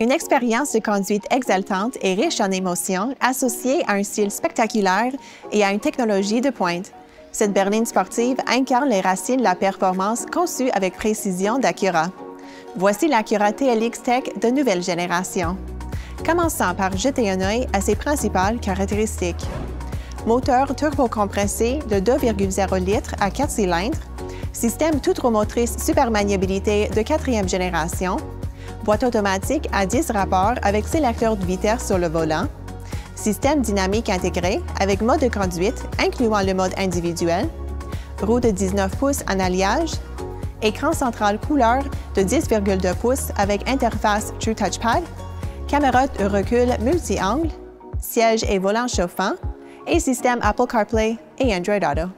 Une expérience de conduite exaltante et riche en émotions, associée à un style spectaculaire et à une technologie de pointe. Cette berline sportive incarne les racines de la performance conçue avec précision d'Acura. Voici l'Acura TLX Tech de nouvelle génération. Commençons par jeter un œil à ses principales caractéristiques. Moteur turbocompressé de 2,0 litres à 4 cylindres, système toute-roue-motrice super maniabilité de 4e génération, boîte automatique à 10 rapports avec sélecteur de vitesse sur le volant, système dynamique intégré avec mode de conduite incluant le mode individuel, roue de 19 pouces en alliage, écran central couleur de 10,2 pouces avec interface True Touchpad, caméra de recul multi-angle, siège et volant chauffant et système Apple CarPlay et Android Auto.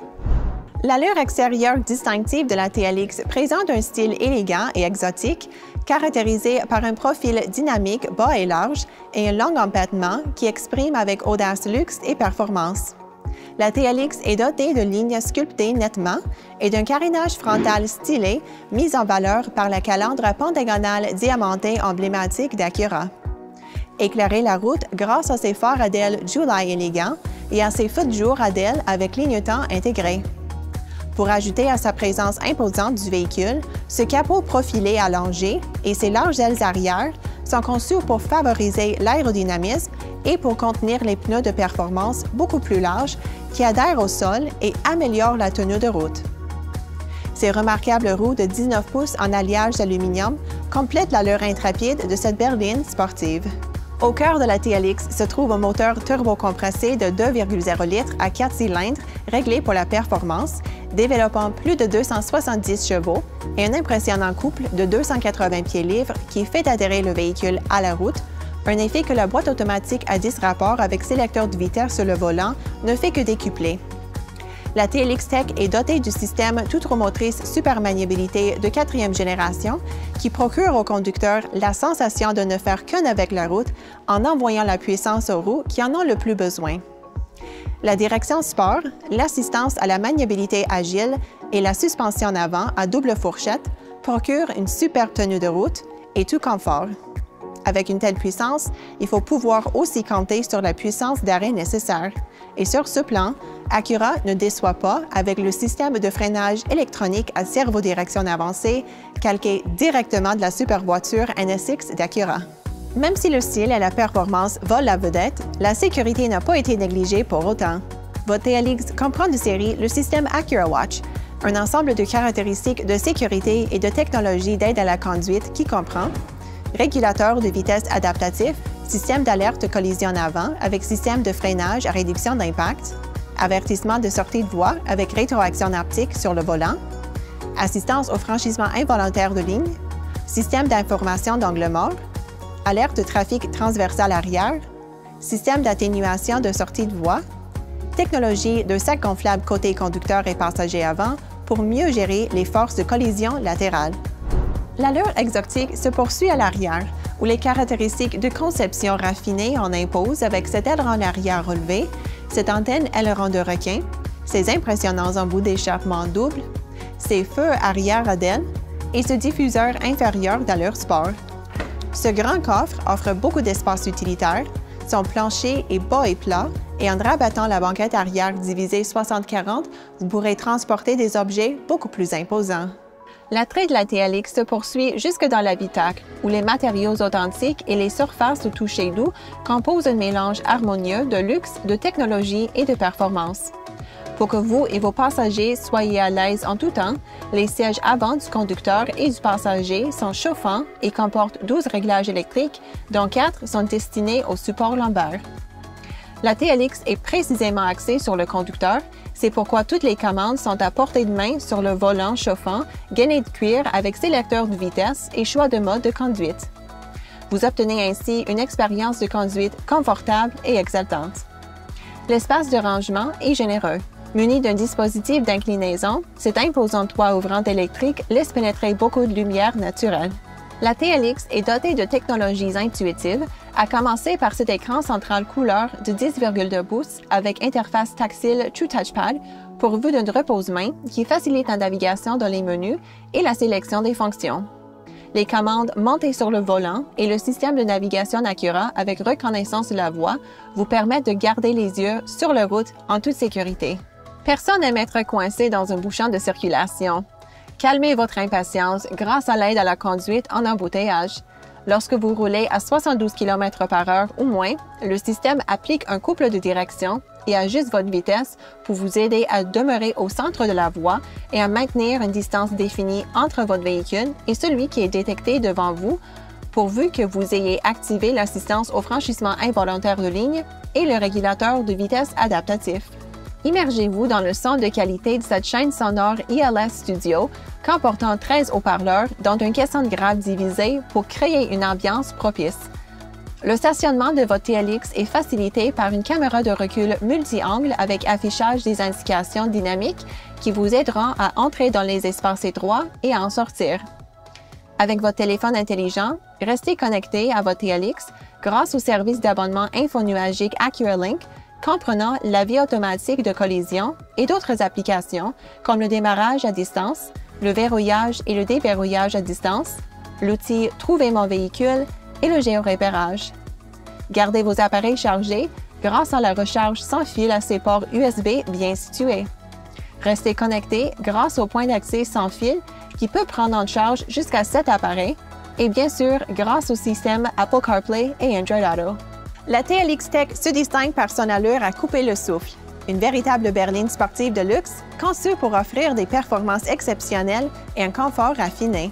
L'allure extérieure distinctive de la TLX présente un style élégant et exotique, caractérisé par un profil dynamique bas et large et un long empattement qui exprime avec audace luxe et performance. La TLX est dotée de lignes sculptées nettement et d'un carénage frontal stylé mis en valeur par la calandre pentagonale diamantée emblématique d'Acura. Éclairer la route grâce à ses phares à DEL July élégants et à ses feux de jour à DEL avec clignotant intégré. Pour ajouter à sa présence imposante du véhicule, ce capot profilé allongé et ses larges ailes arrière sont conçus pour favoriser l'aérodynamisme et pour contenir les pneus de performance beaucoup plus larges qui adhèrent au sol et améliorent la tenue de route. Ces remarquables roues de 19 pouces en alliage d'aluminium complètent l'allure intrépide de cette berline sportive. Au cœur de la TLX se trouve un moteur turbocompressé de 2,0 litres à 4 cylindres réglé pour la performance, développant plus de 270 chevaux et un impressionnant couple de 280 pieds-livres qui fait adhérer le véhicule à la route, un effet que la boîte automatique à 10 rapports avec sélecteur de vitesse sur le volant ne fait que décupler. La TLX Tech est dotée du système toute-roue-motrice super maniabilité de 4e génération qui procure au conducteur la sensation de ne faire qu'un avec la route en envoyant la puissance aux roues qui en ont le plus besoin. La direction sport, l'assistance à la maniabilité agile et la suspension en avant à double fourchette procurent une superbe tenue de route et tout confort. Avec une telle puissance, il faut pouvoir aussi compter sur la puissance d'arrêt nécessaire. Et sur ce plan, Acura ne déçoit pas avec le système de freinage électronique à servo-direction avancée calqué directement de la supervoiture NSX d'Acura. Même si le style et la performance volent la vedette, la sécurité n'a pas été négligée pour autant. Votre TLX comprend de série le système Acura Watch, un ensemble de caractéristiques de sécurité et de technologies d'aide à la conduite qui comprend régulateur de vitesse adaptatif, système d'alerte collision avant avec système de freinage à réduction d'impact, avertissement de sortie de voie avec rétroaction haptique sur le volant, assistance au franchissement involontaire de ligne, système d'information d'angle mort, alerte de trafic transversal arrière, système d'atténuation de sortie de voie, technologie de sac gonflable côté conducteur et passager avant pour mieux gérer les forces de collision latérales. L'allure exotique se poursuit à l'arrière, où les caractéristiques de conception raffinée en imposent avec cet aileron arrière relevé, cette antenne aileron de requin, ses impressionnants embouts d'échappement double, ses feux arrière à DEL et ce diffuseur inférieur d'allure sport. Ce grand coffre offre beaucoup d'espace utilitaire, son plancher est bas et plat, et en rabattant la banquette arrière divisée 60-40, vous pourrez transporter des objets beaucoup plus imposants. L'attrait de la TLX se poursuit jusque dans l'habitacle, où les matériaux authentiques et les surfaces au toucher doux composent un mélange harmonieux de luxe, de technologie et de performance. Pour que vous et vos passagers soyez à l'aise en tout temps, les sièges avant du conducteur et du passager sont chauffants et comportent 12 réglages électriques, dont 4 sont destinés au support lombaire. La TLX est précisément axée sur le conducteur, c'est pourquoi toutes les commandes sont à portée de main sur le volant chauffant, gainé de cuir avec sélecteur de vitesse et choix de mode de conduite. Vous obtenez ainsi une expérience de conduite confortable et exaltante. L'espace de rangement est généreux. Muni d'un dispositif d'inclinaison, cet imposant toit ouvrant électrique laisse pénétrer beaucoup de lumière naturelle. La TLX est dotée de technologies intuitives, à commencer par cet écran central couleur de 10,2 pouces avec interface tactile True Touchpad pourvu d'une repose-main qui facilite la navigation dans les menus et la sélection des fonctions. Les commandes montées sur le volant et le système de navigation Acura avec reconnaissance de la voix vous permettent de garder les yeux sur la route en toute sécurité. Personne n'aime être coincé dans un bouchon de circulation. Calmez votre impatience grâce à l'aide à la conduite en embouteillage. Lorsque vous roulez à 72 km/h ou moins, le système applique un couple de direction et ajuste votre vitesse pour vous aider à demeurer au centre de la voie et à maintenir une distance définie entre votre véhicule et celui qui est détecté devant vous, pourvu que vous ayez activé l'assistance au franchissement involontaire de ligne et le régulateur de vitesse adaptatif. Immergez-vous dans le son de qualité de cette chaîne sonore ILS Studio, comportant 13 haut-parleurs dont une caissette grave divisée pour créer une ambiance propice. Le stationnement de votre TLX est facilité par une caméra de recul multi-angle avec affichage des indications dynamiques qui vous aideront à entrer dans les espaces étroits et à en sortir. Avec votre téléphone intelligent, restez connecté à votre TLX grâce au service d'abonnement infonuagique AcuraLink, comprenant la vie automatique de collision et d'autres applications comme le démarrage à distance, le verrouillage et le déverrouillage à distance, l'outil Trouver mon véhicule et le géorépérage. Gardez vos appareils chargés grâce à la recharge sans fil à ses ports USB bien situés. Restez connecté grâce au point d'accès sans fil qui peut prendre en charge jusqu'à 7 appareils et bien sûr grâce au système Apple CarPlay et Android Auto. La TLX Tech se distingue par son allure à couper le souffle. Une véritable berline sportive de luxe conçue pour offrir des performances exceptionnelles et un confort raffiné.